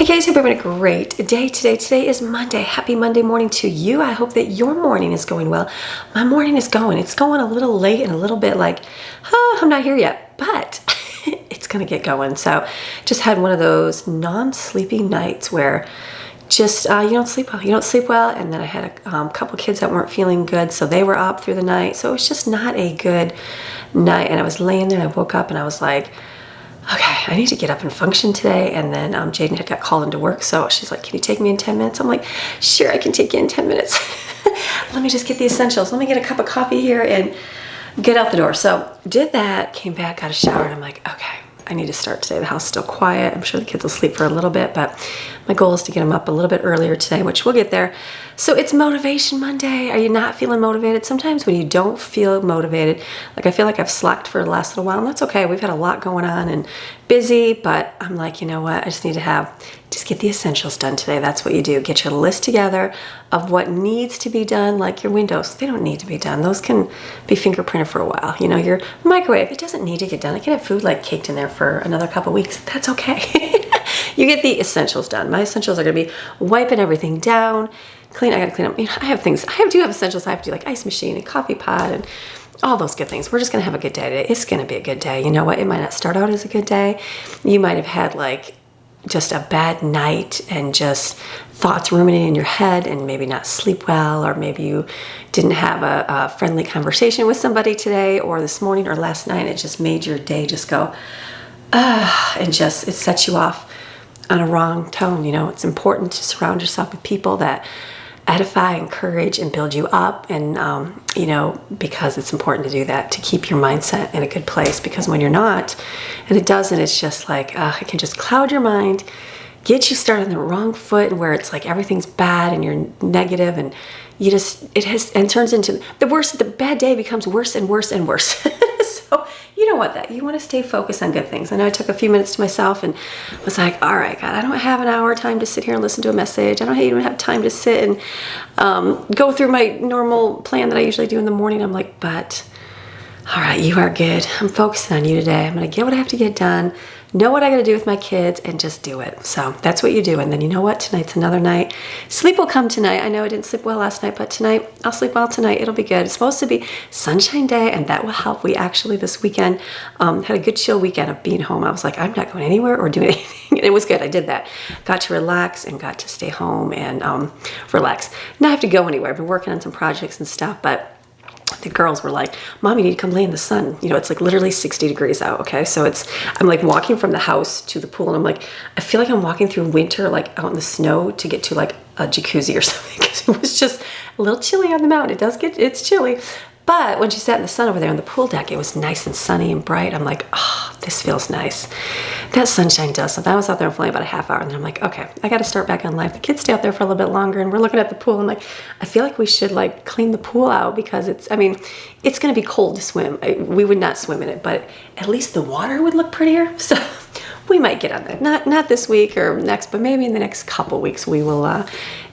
Hey guys, hope you're having a great day today. Today is Monday. Happy Monday morning to you. I hope that your morning is going well. My morning is going. It's going a little late and a little bit like, oh, I'm not here yet, but it's gonna get going. So just had one of those non-sleepy nights where just you don't sleep well. You don't sleep well. And then I had a couple kids that weren't feeling good, so they were up through the night. So it was just not a good night. And I was laying there and I woke up and I was like, okay, I need to get up and function today. And then Jaden had got called into work, so she's like, can you take me in 10 minutes? I'm like, sure, I can take you in 10 minutes. Let me just get the essentials. Let me get a cup of coffee here and get out the door. So did that, came back, got a shower, and I'm like, okay, I need to start today. The house is still quiet. I'm sure the kids will sleep for a little bit, but my goal is to get them up a little bit earlier today, which we'll get there. So it's Motivation Monday. Are you not feeling motivated? Sometimes when you don't feel motivated, like I feel like I've slacked for the last little while, and that's okay. We've had a lot going on and busy, but I'm like, you know what? I just need to just get the essentials done today. That's what you do. Get your list together of what needs to be done, like your windows. They don't need to be done. Those can be fingerprinted for a while. You know, your microwave, it doesn't need to get done. I can have food like caked in there for another couple weeks. That's okay. You get the essentials done. My essentials are gonna be wiping everything down, clean. I gotta clean up. You know, I do have essentials. I have to do like ice machine and coffee pot and all those good things. We're just gonna have a good day today. It's gonna be a good day. You know what? It might not start out as a good day. You might have had like just a bad night and just thoughts ruminating in your head and maybe not sleep well, or maybe you didn't have a friendly conversation with somebody today or this morning or last night. It just made your day just go, and just, it sets you off on a wrong tone. You know, it's important to surround yourself with people that edify, encourage, and build you up. And, you know, because it's important to do that, to keep your mindset in a good place. Because when you're not, and it doesn't, it's just like, it can just cloud your mind, get you started on the wrong foot, and where it's like everything's bad and you're negative, and you just, and turns into the worst. The bad day becomes worse and worse and worse. So you don't want that. You want to stay focused on good things. I know I took a few minutes to myself and was like, all right, God, I don't have an hour time to sit here and listen to a message. I don't even have time to sit and go through my normal plan that I usually do in the morning. I'm like, but all right, you are good. I'm focusing on you today. I'm going to get what I have to get done, know what I got to do with my kids, and just do it. So that's what you do. And then you know what? Tonight's another night. Sleep will come tonight. I know I didn't sleep well last night, but tonight, I'll sleep well tonight. It'll be good. It's supposed to be sunshine day, and that will help. We actually this weekend had a good chill weekend of being home. I was like, I'm not going anywhere or doing anything. And it was good. I did that. Got to relax and got to stay home and relax. Not have to go anywhere. I've been working on some projects and stuff, but the girls were like, Mom, you need to come lay in the sun. You know, it's like literally 60 degrees out, okay? So I'm like walking from the house to the pool, and I'm like, I feel like I'm walking through winter, like out in the snow to get to like a jacuzzi or something, because it was just a little chilly on the mountain. It's chilly. But when she sat in the sun over there on the pool deck, it was nice and sunny and bright. I'm like, oh, this feels nice. That sunshine does something. I was out there for only about a half hour, and then I'm like, okay, I got to start back on life. The kids stay out there for a little bit longer, and we're looking at the pool. I'm like, I feel like we should like clean the pool out, because it's going to be cold to swim. We would not swim in it, but at least the water would look prettier. So we might get on that. Not this week or next, but maybe in the next couple weeks we will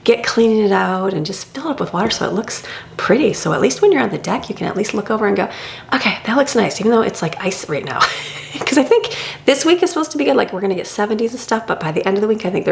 get cleaning it out and just fill it up with water so it looks pretty. So at least when you're on the deck, you can at least look over and go, okay, that looks nice, even though it's like ice right now. Because I think this week is supposed to be good. Like we're going to get 70s and stuff, but by the end of the week, I think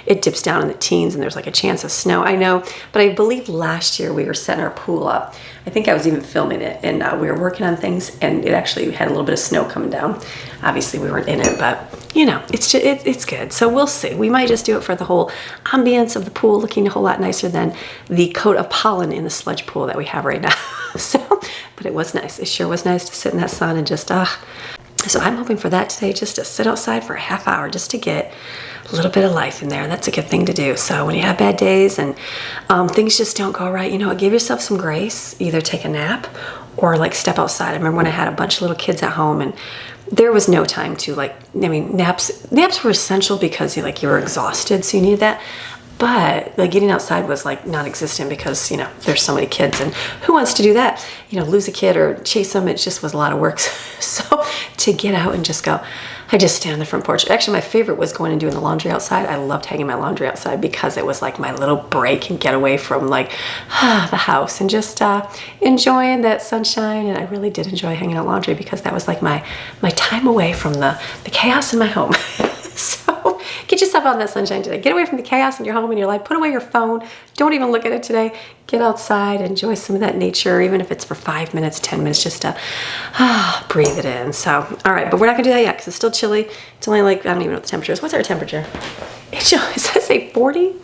it dips down in the teens and there's like a chance of snow. I know, but I believe last year we were setting our pool up. I think I was even filming it, and we were working on things, and it actually had a little bit of snow coming down. Obviously we weren't in it, but you know, it's good. So we'll see. We might just do it for the whole ambience of the pool looking a whole lot nicer than the coat of pollen in the sludge pool that we have right now. So, but it was nice. It sure was nice to sit in that sun and just, so I'm hoping for that today, just to sit outside for a half hour, just to get a little bit of life in there. And that's a good thing to do. So when you have bad days and things just don't go right, you know, give yourself some grace. Either take a nap or like step outside. I remember when I had a bunch of little kids at home, and there was no time to naps were essential because you were exhausted, so you needed that. But like getting outside was like non-existent, because you know there's so many kids, and who wants to do that? You know, lose a kid or chase them, it just was a lot of work. So to get out and just go, I just stand on the front porch. Actually, my favorite was going and doing the laundry outside. I loved hanging my laundry outside because it was like my little break and get away from like the house and just enjoying that sunshine. And I really did enjoy hanging out laundry because that was like my time away from the chaos in my home. So Get yourself out in that sunshine today. Get away from the chaos in your home and your life. Put away your phone. Don't even look at it today. Get outside, enjoy some of that nature, even if it's for 5 minutes, 10 minutes, just to breathe it in. So, all right, but we're not gonna do that yet because it's still chilly. It's only like, I don't even know what the temperature is. What's our temperature? It says say 40.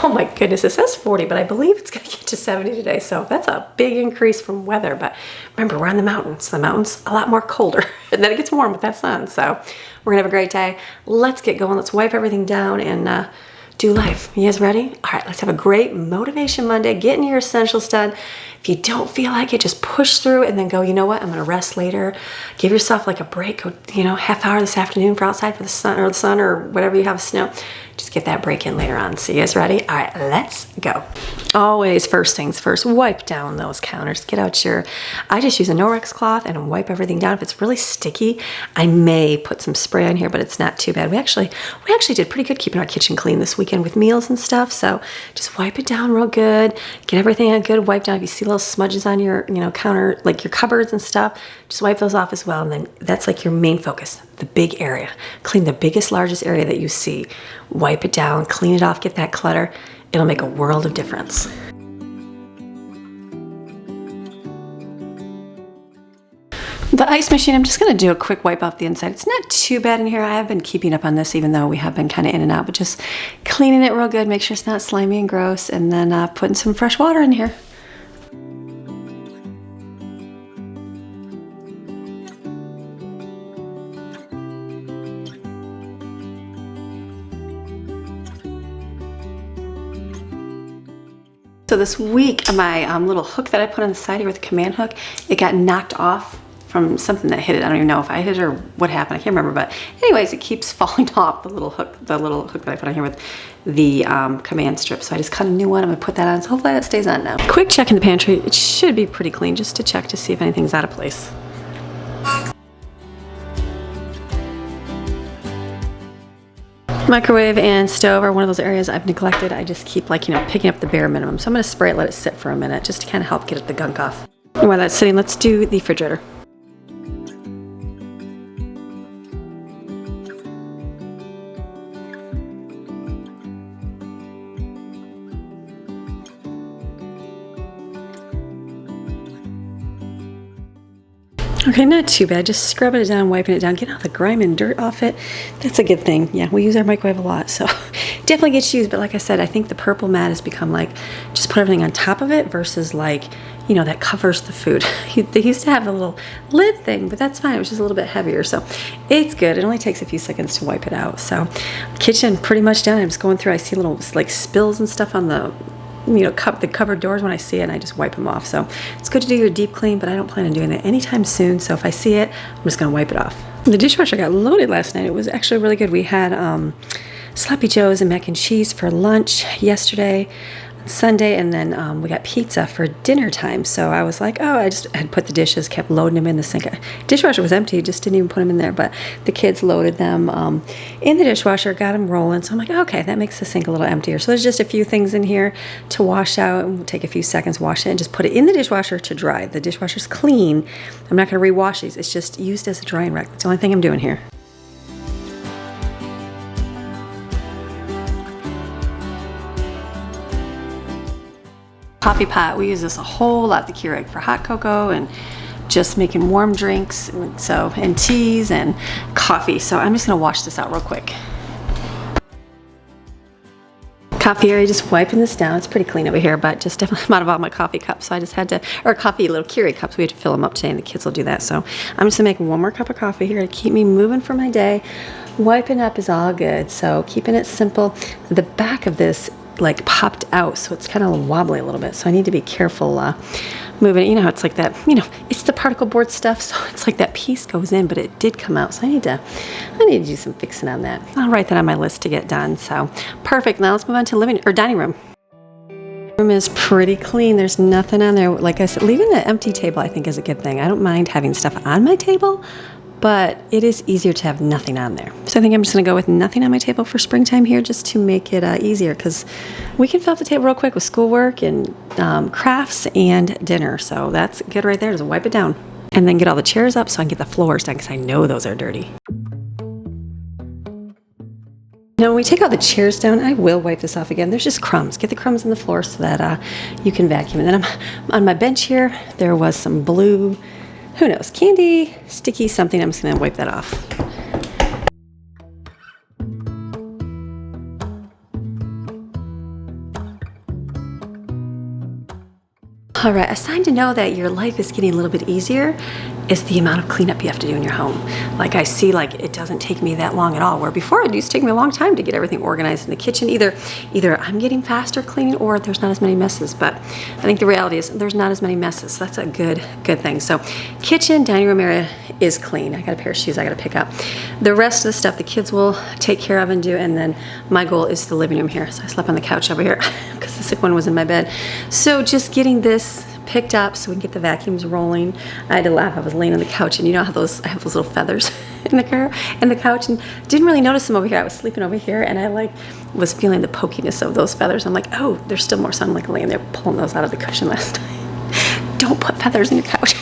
Oh my goodness, it says 40, but I believe it's gonna get to 70 today. So that's a big increase from weather. But remember, we're on the mountains. The mountain's a lot more colder and then it gets warm with that sun. So we're gonna have a great day. Let's get going. Let's wipe everything down and do life. You guys ready? All right, let's have a great Motivation Monday. Getting your essentials done. If you don't feel like it, just push through and then go, you know what, I'm gonna rest later. Give yourself like a break, go, you know, half hour this afternoon for outside for the sun or whatever you have, snow. Just get that break in later on. So you guys ready? All right, let's go. Always first things first, wipe down those counters. Get out I just use a Norwex cloth and wipe everything down. If it's really sticky, I may put some spray on here, but it's not too bad. We actually did pretty good keeping our kitchen clean this weekend with meals and stuff. So just wipe it down real good. Get everything on good, wipe down. If you see little smudges on your, you know, counter, like your cupboards and stuff, just wipe those off as well. And then that's like your main focus, the big area. Clean the biggest, largest area that you see. Wipe it down, clean it off, get that clutter. It'll make a world of difference. The ice machine, I'm just gonna do a quick wipe off the inside. It's not too bad in here. I have been keeping up on this even though we have been kind of in and out, but just cleaning it real good, make sure it's not slimy and gross, and then putting some fresh water in here. So this week, my little hook that I put on the side here with the command hook, it got knocked off from something that hit it. I don't even know if I hit it or what happened. I can't remember, but anyways, it keeps falling off, the little hook that I put on here with the command strip. So I just cut a new one. I'm gonna put that on, so hopefully that stays on now. Quick check in the pantry. It should be pretty clean, just to check to see if anything's out of place. Microwave and stove are one of those areas I've neglected. I just keep, like, you know, picking up the bare minimum. So I'm gonna spray it, let it sit for a minute, just to kind of help get the gunk off. And while that's sitting, let's do the refrigerator. Okay, not too bad. Just scrubbing it down, wiping it down, getting all the grime and dirt off it. That's a good thing. Yeah, we use our microwave a lot, so definitely gets used. But like I said, I think the purple mat has become like, just put everything on top of it versus like, you know, that covers the food. They used to have a little lid thing, but that's fine. It was just a little bit heavier, so it's good. It only takes a few seconds to wipe it out. So kitchen pretty much done. I'm just going through. I see little like spills and stuff on the, you know, the cupboard doors when I see it, and I just wipe them off. So it's good to do your deep clean, but I don't plan on doing that anytime soon. So if I see it, I'm just gonna wipe it off. The dishwasher got loaded last night. It was actually really good. We had Sloppy Joes and mac and cheese for lunch yesterday, Sunday, and then we got pizza for dinner time. So I was like, oh, I just had put the dishes, kept loading them in the sink. Dishwasher was empty, just didn't even put them in there, but the kids loaded them in the dishwasher, got them rolling. So I'm like, okay, that makes the sink a little emptier. So there's just a few things in here to wash out, and we'll take a few seconds, wash it, and just put it in the dishwasher to dry. The dishwasher's clean. I'm not gonna rewash these. It's just used as a drying rack. That's the only thing I'm doing here. Coffee pot, we use this a whole lot, the Keurig, for hot cocoa and just making warm drinks, and teas and coffee. So I'm just gonna wash this out real quick. Coffee area, just wiping this down. It's pretty clean over here, but just definitely I'm out of all my coffee cups, so I just had to, or coffee, little Keurig cups, we had to fill them up today, and the kids will do that. So I'm just gonna make one more cup of coffee here to keep me moving for my day. Wiping up is all good, so keeping it simple. The back of this like popped out, so it's kind of wobbly a little bit, so I need to be careful moving it. You know, it's like that, you know, it's the particle board stuff, so it's like that piece goes in, but it did come out, so I need to do some fixing on that. I'll write that on my list to get done. So perfect. Now let's move on to dining room. Room is pretty clean. There's nothing on there. Like I said, leaving the empty table I think is a good thing. I don't mind having stuff on my table, but it is easier to have nothing on there. So I think I'm just gonna go with nothing on my table for springtime here, just to make it easier, because we can fill up the table real quick with schoolwork and crafts and dinner. So that's good right there. Just wipe it down. And then get all the chairs up so I can get the floors done, because I know those are dirty. Now when we take all the chairs down, I will wipe this off again. There's just crumbs. Get the crumbs on the floor so that you can vacuum. And then I'm on my bench here. There was some blue, who knows, candy, sticky something. I'm just gonna wipe that off. All right, a sign to know that your life is getting a little bit easier is the amount of cleanup you have to do in your home. Like I see, like it doesn't take me that long at all, where before it used to take me a long time to get everything organized in the kitchen. Either I'm getting faster cleaning or there's not as many messes, but I think the reality is there's not as many messes, so that's a good thing. So kitchen, dining room area is clean. I got a pair of shoes I gotta pick up. The rest of the stuff the kids will take care of and do, and then my goal is the living room here. So I slept on the couch over here because the sick one was in my bed. So just getting this picked up so we can get the vacuums rolling. I had to laugh. I was laying on the couch, and you know how I have those little feathers in the couch, and didn't really notice them over here. I was sleeping over here, and I was feeling the pokiness of those feathers. I'm like, oh, there's still more. So I'm laying there pulling those out of the cushion last night. Don't put feathers in your couch.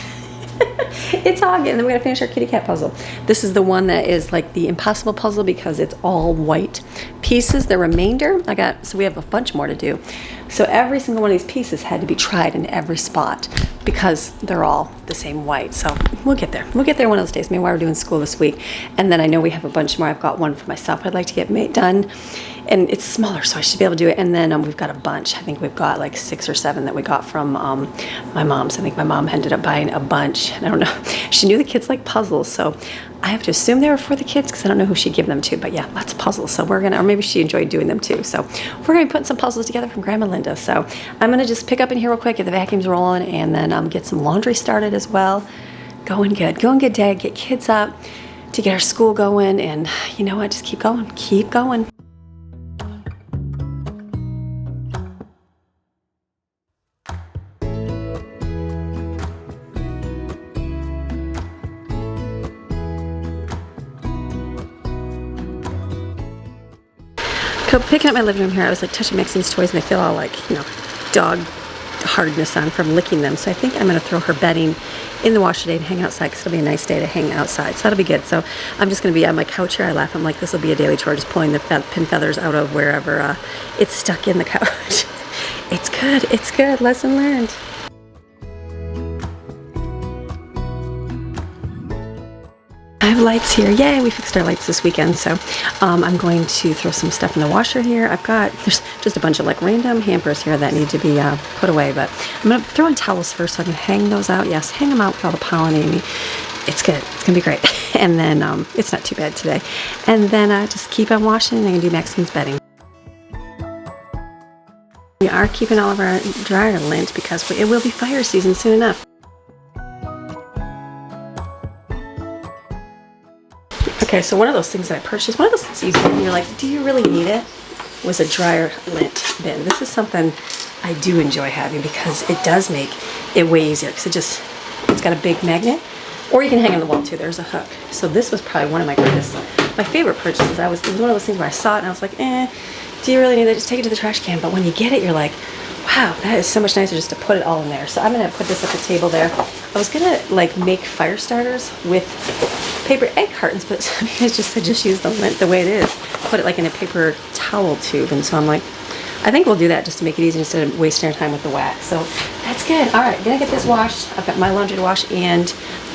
It's all good. And then we gotta finish our kitty cat puzzle. This is the one that is like the impossible puzzle because it's all white pieces. The remainder, so we have a bunch more to do. So every single one of these pieces had to be tried in every spot because they're all the same white. So we'll get there. We'll get there one of those days, maybe while we're doing school this week. And then I know we have a bunch more. I've got one for myself I'd like to get done. And it's smaller, so I should be able to do it. And then we've got a bunch. I think we've got like 6 or 7 that we got from my mom's. I think my mom ended up buying a bunch. And I don't know. She knew the kids like puzzles, so I have to assume they were for the kids because I don't know who she'd give them to. But yeah, lots of puzzles. So or maybe she enjoyed doing them too. So we're gonna be putting some puzzles together from Grandma Linda. So I'm gonna just pick up in here real quick, get the vacuums rolling, and then get some laundry started as well. Going good day. Get kids up to get our school going, and you know what? Just keep going. Picking up my living room here, I was like touching Maxine's toys, and they feel all like, dog hardness on from licking them. So I think I'm going to throw her bedding in the wash today and hang outside because it'll be a nice day to hang outside. So that'll be good. So I'm just going to be on my couch here. I laugh. I'm like, this will be a daily chore, just pulling the pin feathers out of wherever it's stuck in the couch. It's good. It's good. Lesson learned. I have lights here. Yay, we fixed our lights this weekend. So I'm going to throw some stuff in the washer here. There's just a bunch of like random hampers here that need to be put away, but I'm gonna throw in towels first so I can hang those out. Yes, hang them out with all the pollen, Amy. It's good. It's gonna be great. And then it's not too bad today. And then just keep on washing, and I can do Maxine's bedding. We are keeping all of our dryer lint because it will be fire season soon enough. Okay, so one of those things that I purchased, one of those things that you get and you're like, do you really need it? Was a dryer lint bin. This is something I do enjoy having because it does make it way easier because it's got a big magnet, or you can hang on the wall too. There's a hook. So this was probably one of my favorite purchases. It was one of those things where I saw it and I was like, do you really need that? Just take it to the trash can. But when you get it, you're like, wow, that is so much nicer just to put it all in there. So I'm gonna put this at the table there. I was gonna like make fire starters with paper egg cartons, but some of you guys just said just use the lint the way it is. Put it like in a paper towel tube. And so I'm like, I think we'll do that just to make it easy instead of wasting our time with the wax. So that's good. All right, gonna get this washed. I've got my laundry to wash and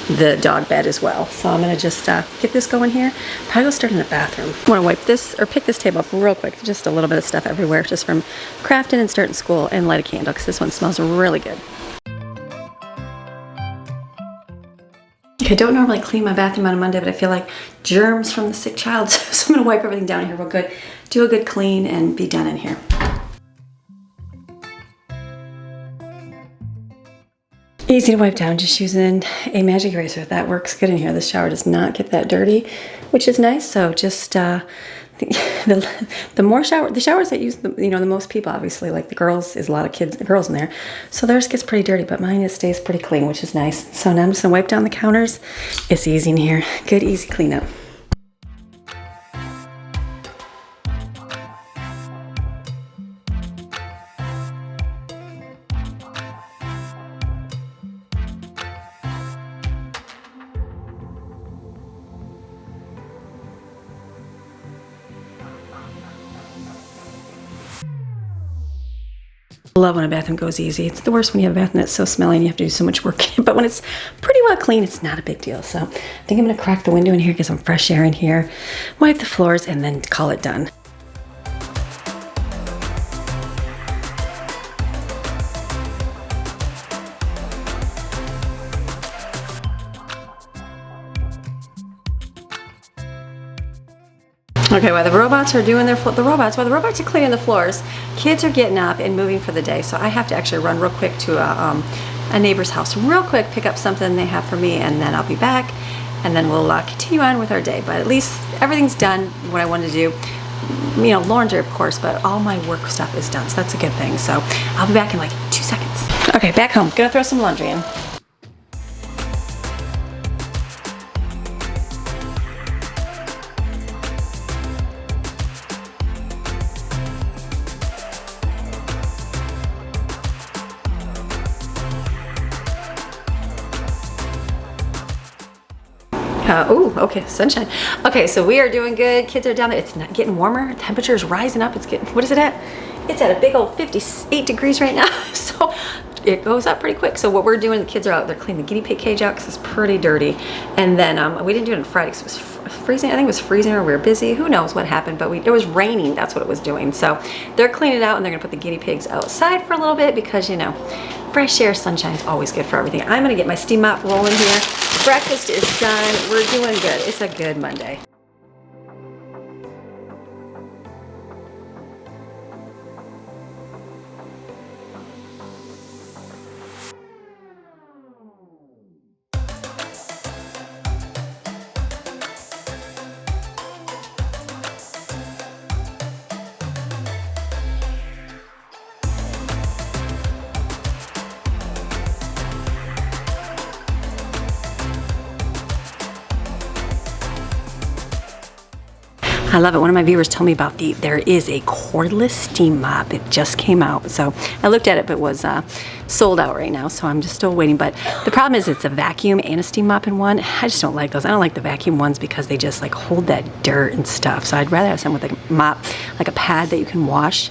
the dog bed as well. So I'm gonna just get this going here. Probably go start in the bathroom. I wanna wipe this or pick this table up real quick. Just a little bit of stuff everywhere just from crafting and starting school, and light a candle because this one smells really good. I don't normally clean my bathroom on a Monday, but I feel like germs from the sick child, so I'm gonna wipe everything down here real good, do a good clean, and be done in here. Easy to wipe down, just using a magic eraser. That works good in here. The shower does not get that dirty, which is nice. So just the showers that use the most people, obviously, like the girls, is a lot of girls in there, so theirs gets pretty dirty, but mine stays pretty clean, which is nice. So now I'm just gonna wipe down the counters. It's easy in here. Good, easy cleanup. I love when a bathroom goes easy. It's the worst when you have a bathroom that's so smelly and you have to do so much work. But when it's pretty well clean, it's not a big deal. So I think I'm gonna crack the window in here, get some fresh air in here, wipe the floors, and then call it done. Okay, while the robots are doing while the robots are cleaning the floors, kids are getting up and moving for the day. So I have to actually run real quick to a neighbor's house, real quick, pick up something they have for me, and then I'll be back, and then we'll continue on with our day. But at least everything's done, what I wanted to do. You know, laundry, of course, but all my work stuff is done, so that's a good thing. So I'll be back in like 2 seconds. Okay, back home. Gonna throw some laundry in. Oh, okay, sunshine. Okay, so we are doing good. Kids are down there. It's not getting warmer. Temperature is rising up. It's getting, what is it at? It's at a big old 58 degrees right now. So it goes up pretty quick. So what we're doing, the kids are out, they're cleaning the guinea pig cage out because it's pretty dirty. And then we didn't do it on Friday because it was freezing. I think it was freezing or we were busy. Who knows what happened, but it was raining. That's what it was doing. So they're cleaning it out and they're gonna put the guinea pigs outside for a little bit because, you know, fresh air, sunshine is always good for everything. I'm gonna get my steam mop rolling here. Breakfast is done. We're doing good. It's a good Monday. I love it. One of my viewers told me about there is a cordless steam mop. It just came out. So I looked at it, but it was sold out right now. So I'm just still waiting. But the problem is it's a vacuum and a steam mop in one. I just don't like those. I don't like the vacuum ones because they just like hold that dirt and stuff. So I'd rather have something with a mop, like a pad that you can wash.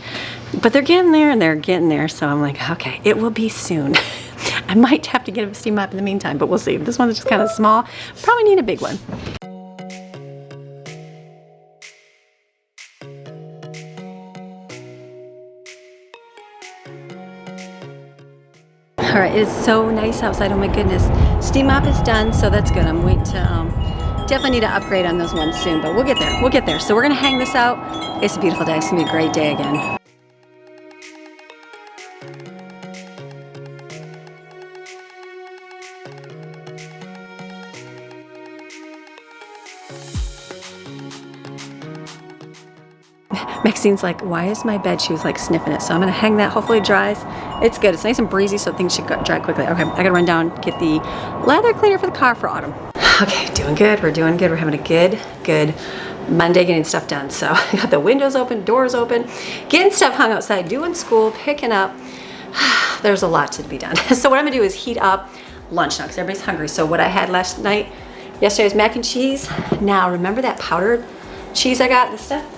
But they're getting there and they're getting there. So I'm like, okay, it will be soon. I might have to get a steam mop in the meantime, but we'll see. This one's just kind of small. Probably need a big one. All right, it is so nice outside. Oh my goodness. Steam mop is done, so that's good. I'm waiting to, definitely need to upgrade on those ones soon, but we'll get there. We'll get there. So we're gonna hang this out. It's a beautiful day. It's gonna be a great day again. Maxine's like, why is my bed? She was like sniffing it. So I'm gonna hang that, hopefully it dries. It's good, it's nice and breezy, so things should dry quickly. Okay, I gotta run down, get the leather cleaner for the car for autumn. Okay, doing good, we're doing good. We're having a good Monday getting stuff done. So I got the windows open, doors open, getting stuff hung outside, doing school, picking up. There's a lot to be done. So what I'm gonna do is heat up lunch now, because everybody's hungry. So what I had yesterday was mac and cheese. Now, remember that powdered cheese I got, this stuff?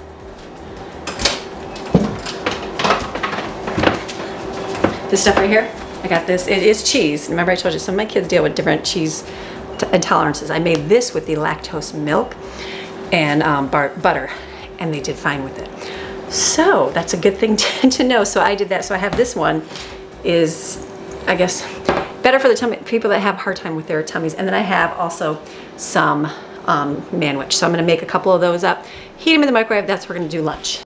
This stuff right here, I got this. It is cheese. Remember I told you some of my kids deal with different cheese intolerances. I made this with the lactose milk and butter, and they did fine with it. So that's a good thing to know. So I did that. So I have this one is, I guess, better for the tummy, people that have a hard time with their tummies. And then I have also some manwich. So I'm gonna make a couple of those up, heat them in the microwave. That's what we're gonna do lunch.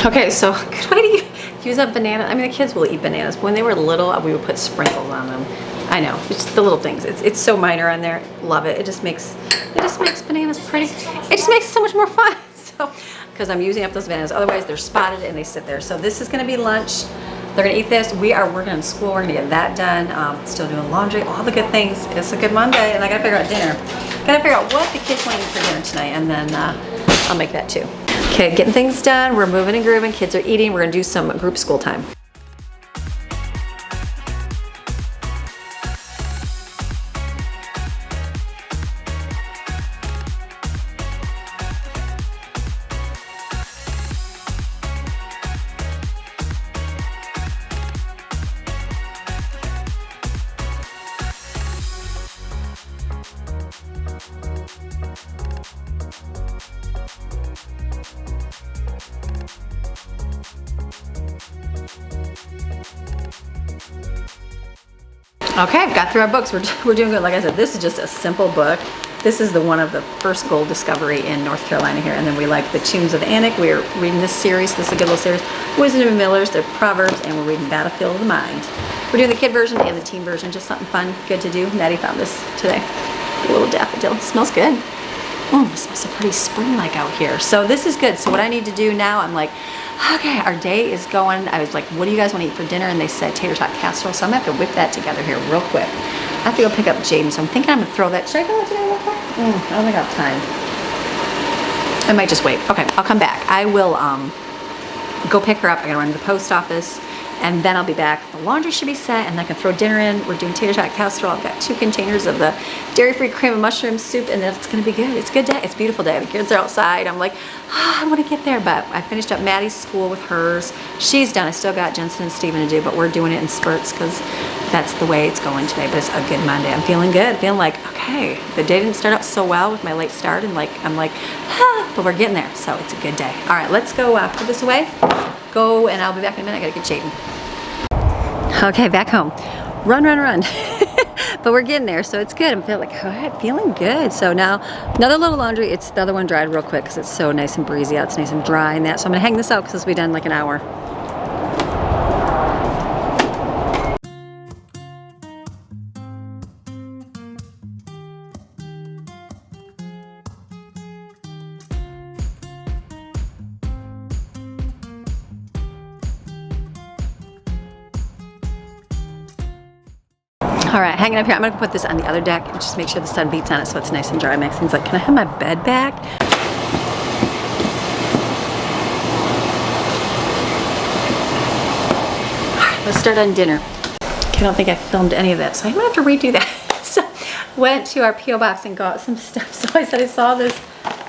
Okay, so good way to use up banana. I mean, the kids will eat bananas, but when they were little, we would put sprinkles on them. I know, it's the little things. It's so minor on there. Love it. It just makes bananas pretty. It just makes it so much more fun. So, because I'm using up those bananas. Otherwise, they're spotted and they sit there. So this is going to be lunch. They're gonna eat this. We are working on school. We're gonna get that done. Still doing laundry, all the good things. It's a good Monday, and I gotta figure out dinner. Gotta figure out what the kids want to eat for dinner tonight, and then I'll make that too. Okay, getting things done. We're moving and grooving. Kids are eating. We're gonna do some group school time. Okay, got through our books. We're doing good. Like I said, this is just a simple book. This is the one of the first gold discovery in North Carolina here. And then we like the Tunes of Anak. We're reading this series. This is a good little series. Wisdom of Millers, they're Proverbs, and we're reading Battlefield of the Mind. We're doing the kid version and the teen version, just something fun, good to do. Natty found this today. A little daffodil. It smells good. It smells so pretty spring-like out here. So this is good. So what I need to do now, I'm like, okay, our day is going. I was like, what do you guys want to eat for dinner? And they said tater tot casserole. So I'm gonna have to whip that together here real quick. I have to go pick up Jaden. So I'm thinking I'm gonna throw that. Should I go today real quick? I don't think I have time. I might just wait. Okay, I'll come back. I will go pick her up. I gotta run to the post office. And then I'll be back. The laundry should be set, and I can throw dinner in. We're doing tater tot casserole. I've got 2 containers of the dairy-free cream and mushroom soup, and it's gonna be good. It's a good day. It's a beautiful day. The kids are outside. I'm like, I want to get there, but I finished up Maddie's school with hers. She's done. I still got Jensen and Steven to do, but we're doing it in spurts because that's the way it's going today. But it's a good Monday. I'm feeling good. Feeling like, okay, the day didn't start out so well with my late start, and like I'm like, but we're getting there. So it's a good day. All right, let's go put this away. Go, and I'll be back in a minute. I gotta get Jaden. Okay, back home. Run, run, run. But we're getting there, so it's good. I'm feeling like, all right, feeling good. So now, another little laundry. It's the other one dried real quick because it's so nice and breezy out. It's nice and dry and that. So I'm gonna hang this out because this will be done in like an hour. All right, hanging up here. I'm gonna put this on the other deck and just make sure the sun beats on it so it's nice and dry. Maxine's like, can I have my bed back? All right, let's start on dinner. I don't think I filmed any of that, so I'm gonna have to redo that. So went to our P.O. box and got some stuff. So I said, I saw this.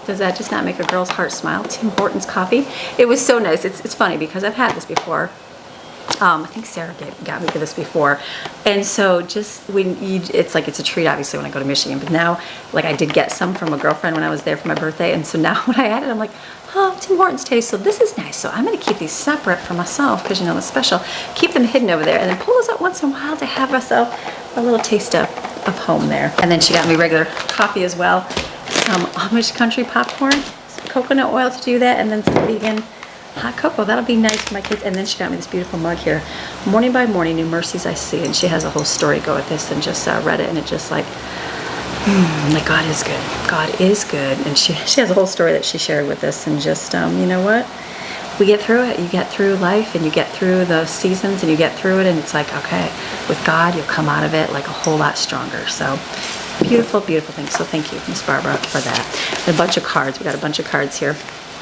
Does that just not make a girl's heart smile? Tim Hortons coffee. It was so nice. It's funny because I've had this before. I think Sarah got me for this before, and so just it's like it's a treat obviously when I go to Michigan, but now like I did get some from a girlfriend when I was there for my birthday, and so now when I had it I'm like, oh, Tim Hortons taste, so this is nice. So I'm going to keep these separate for myself because you know the special, keep them hidden over there, and then pull those out once in a while to have myself a little taste of home there. And then she got me regular coffee as well, some Amish country popcorn, some coconut oil to do that, and then some vegan hot cocoa. That'll be nice for my kids. And then she got me this beautiful mug here, morning by morning, new mercies I see. And she has a whole story to go with this, and just read it, and it just like God is good. God is good. And she has a whole story that she shared with us, and just you know what, we get through it. You get through life, and you get through the seasons, and you get through it, and it's like, okay, with God you'll come out of it like a whole lot stronger. So beautiful, beautiful thing. So thank you, Miss Barbara, for that. And a bunch of cards. We got a bunch of cards here.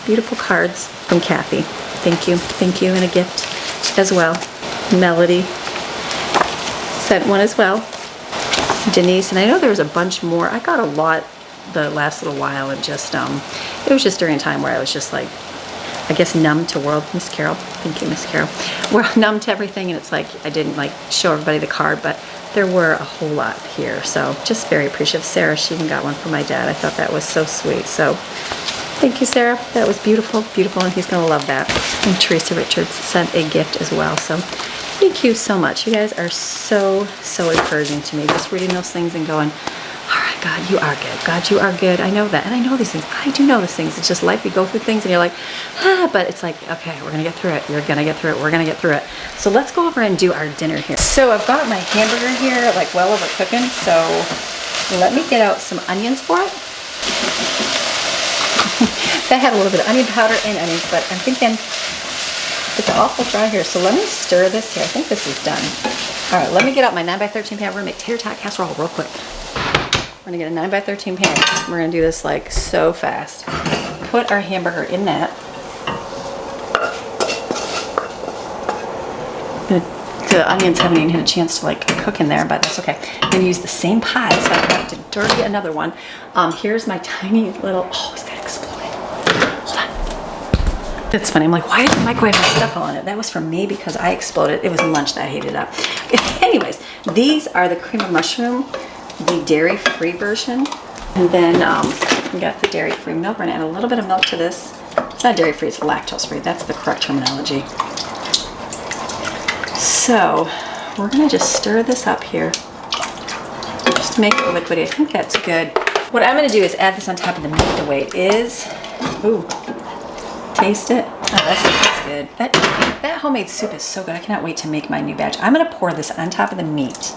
Beautiful cards from Kathy. Thank you, and a gift as well. Melody sent one as well. Denise, and I know there was a bunch more. I got a lot the last little while, and just it was just during a time where I was just like, I guess numb to world. Miss Carol, thank you, Miss Carol. We're numb to everything, and it's like I didn't like show everybody the card, but there were a whole lot here. So just very appreciative. Sarah, she even got one for my dad. I thought that was so sweet. So thank you, Sarah. That was beautiful, beautiful, and he's gonna love that. And Teresa Richards sent a gift as well. So thank you so much. You guys are so, so encouraging to me. Just reading those things and going, all right, God, you are good. God, you are good. I know that, and I know these things. I do know these things. It's just life. You go through things, and you're like, but it's like, okay, we're gonna get through it. You're gonna get through it. We're gonna get through it. So let's go over and do our dinner here. So I've got my hamburger here, like well over cooking. So let me get out some onions for it. That had a little bit of onion powder and onions, but I'm thinking It's awful dry here, so let me stir this here. I think this is done. All right, let me get out my 9x13 pan. We're gonna make tater tot casserole real quick. We're gonna get a 9x13 pan. We're gonna do this like so fast. Put our hamburger in that. The onions haven't even had a chance to like cook in there, but that's okay. I'm gonna use the same pie, so I have to dirty another one. Here's my tiny little, oh, is that exploding? Hold on. It's funny, I'm like, why did the microwave have stuff on it? That was from me because I exploded. It was lunch that I heated up. Anyways, these are the cream of mushroom, the dairy-free version. And then we got the dairy-free milk. We're gonna add a little bit of milk to this. It's not dairy-free, it's lactose-free. That's the correct terminology. So we're gonna just stir this up here just to make it liquidy. I think that's good. What I'm gonna do is add this on top of the meat the way it is. Ooh, taste it. Oh, that's good. That homemade soup is so good. I cannot wait to make my new batch. I'm gonna pour this on top of the meat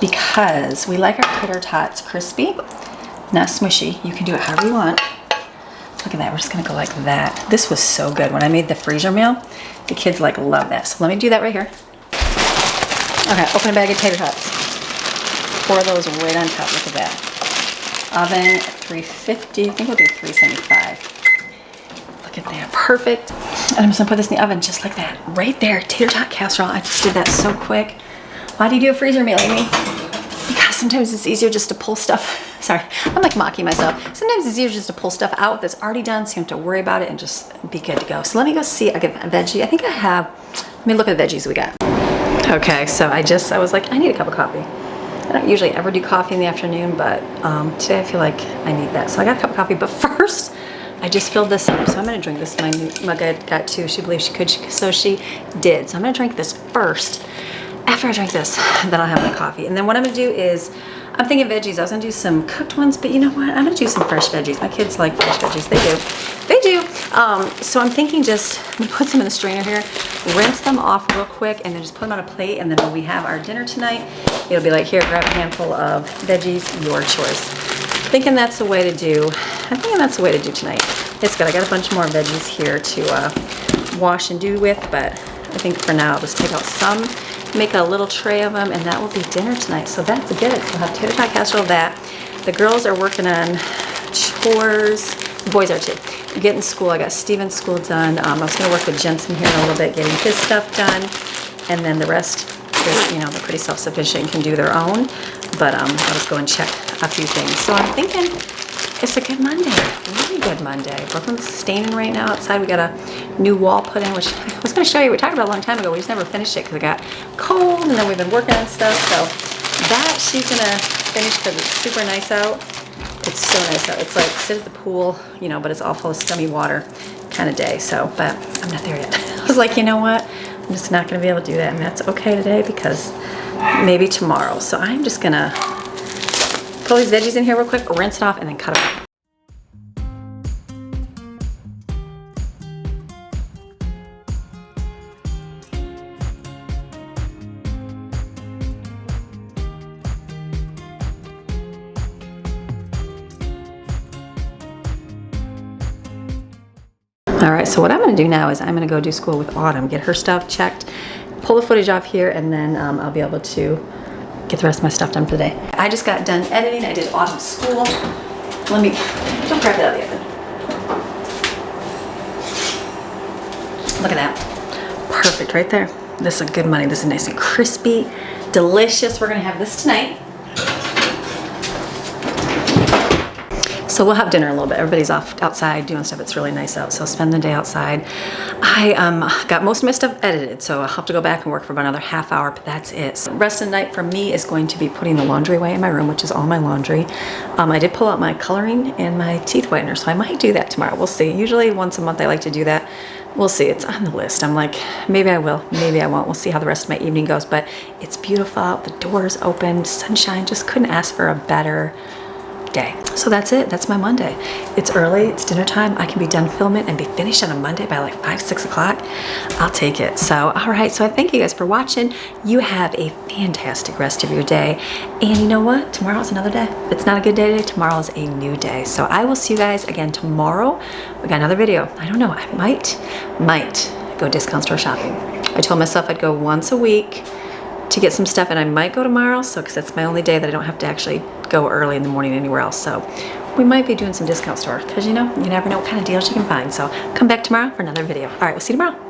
because we like our tater tots crispy, not smushy. You can do it however you want. Look at that, we're just gonna go like that. This was so good. When I made the freezer meal, the kids like love that. So let me do that right here. Okay, open a bag of tater tots. Pour those right on top, look at that. Oven at 350, I think we'll do 375. Look at that, perfect. And I'm just gonna put this in the oven just like that. Right there, tater tot casserole. I just did that so quick. Why do you do a freezer meal, Amy? Because sometimes it's easier just to pull stuff. Sorry, I'm like mocking myself. Sometimes it's easier just to pull stuff out that's already done so you don't have to worry about it and just be good to go. So let me go see, I get a veggie. I think I have, let me look at the veggies we got. Okay, so I was like, I need a cup of coffee. I don't usually ever do coffee in the afternoon, but today I feel like I need that. So I got a cup of coffee, but first, I just filled this up. So I'm gonna drink this. My new mug I got too. She believed she could, so she did. So I'm gonna drink this first. After I drink this, then I'll have my coffee. And then what I'm gonna do is, I'm thinking veggies. I was gonna do some cooked ones, but you know what? I'm gonna do some fresh veggies. My kids like fresh veggies. They do. They do. So I'm thinking just, I'm gonna put some in the strainer here, rinse them off real quick, and then just put them on a plate. And then when we have our dinner tonight, it'll be like, here, grab a handful of veggies, your choice. Thinking that's the way to do. I'm thinking that's the way to do tonight. It's good. I got a bunch more veggies here to wash and do with, but I think for now I'll just take out some, make a little tray of them, and that will be dinner tonight. So that's good. So I'll have tater tot casserole of that. The girls are working on chores. The boys are too. Getting school. I got Steven's school done. I was going to work with Jensen here in a little bit, getting his stuff done, and then the rest, you know, they're pretty self-sufficient and can do their own. But I'll just go and check a few things. So I'm thinking it's a good Monday, really good Monday. Brooklyn's staining right now outside. We got a new wall put in, which I was going to show you. We talked about a long time ago. We just never finished it because it got cold, and then we've been working on stuff. So that she's going to finish because it's super nice out. It's so nice out. It's like sit at the pool, you know, but it's all full of scummy water kind of day. So, but I'm not there yet. I was like, you know what? I'm just not going to be able to do that, and that's okay today because maybe tomorrow. So I'm just going to put all these veggies in here real quick, rinse it off, and then cut it up. All right, so what I'm gonna do now is I'm gonna go do school with Autumn, get her stuff checked, pull the footage off here, and then I'll be able to get the rest of my stuff done for the day. I just got done editing. I did Autumn's school. Let me, don't grab that out of the oven. Look at that. Perfect right there. This is a good Monday. This is nice and crispy, delicious. We're gonna have this tonight. So we'll have dinner in a little bit. Everybody's off outside doing stuff. It's really nice out, so I'll spend the day outside. I got most of my stuff edited, so I'll have to go back and work for about another half hour, but that's it. So the rest of the night for me is going to be putting the laundry away in my room, which is all my laundry. I did pull out my coloring and my teeth whitener, so I might do that tomorrow. We'll see. Usually once a month I like to do that. We'll see. It's on the list. I'm like, maybe I will, maybe I won't. We'll see how the rest of my evening goes, but it's beautiful out. The door's open, sunshine. Just couldn't ask for a better day. So that's it. That's my Monday. It's early. It's dinner time. I can be done filming and be finished on a Monday by like 5, 6 o'clock. I'll take it. So, all right. So I thank you guys for watching. You have a fantastic rest of your day. And you know what? Tomorrow's another day. If it's not a good day today, tomorrow is a new day. So I will see you guys again tomorrow. We got another video. I don't know. I might go discount store shopping. I told myself I'd go once a week to get some stuff, and I might go tomorrow, so because that's my only day that I don't have to actually go early in the morning anywhere else. So we might be doing some discount store because, you know, you never know what kind of deals you can find. So come back tomorrow for another video. All right, we'll see you tomorrow.